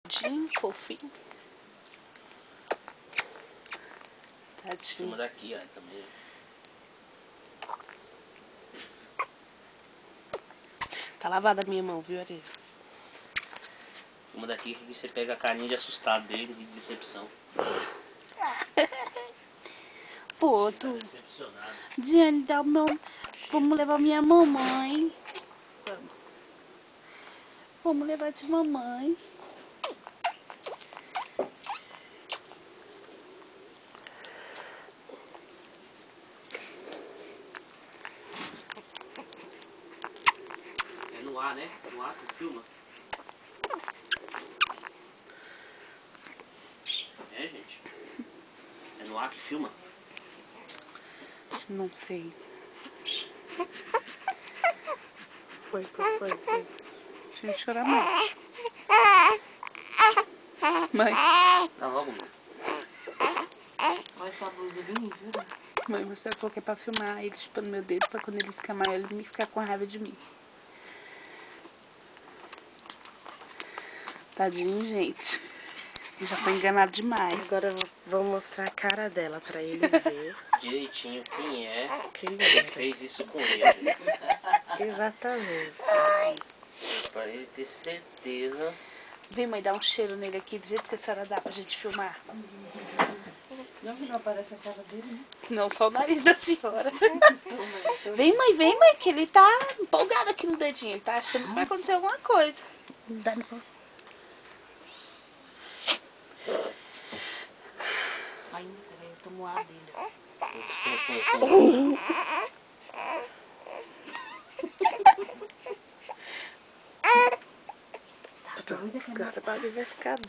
Tadinho, fofinho. Tadinho. Filma daqui, ó, também. Tá lavada a minha mão, viu, Areia? Filma daqui que você pega a carinha de assustado dele, de decepção. Pô, Tá tu... decepcionado. Diane, dá o meu... Vamos levar minha mamãe. Vamos. Vamos levar de mamãe. É no ar, né? No ar que filma. É, gente? É no ar que filma? Não sei. Foi. Gente, chorar mais. Mãe. Dá logo, mano. Olha tua blusa bem linda. Mãe, você falou que é pra filmar ele chupando meu dedo, pra quando ele ficar maior, ele me ficar com raiva de mim. Tadinho, gente. Já foi enganado demais. Agora vamos mostrar a cara dela pra ele ver. Direitinho quem é Quem que é. fez isso com ele. Exatamente. Pra ele ter certeza. Vem, mãe, dar um cheiro nele aqui, do jeito que a senhora dá pra gente filmar. Não aparece a cara dele, né? Não, só o nariz da senhora. Vem, mãe, que ele tá empolgado aqui no dedinho. Ele tá achando que vai acontecer alguma coisa. Não dá não. Ainda você vai tomar a dele. Agora vai ficar doido.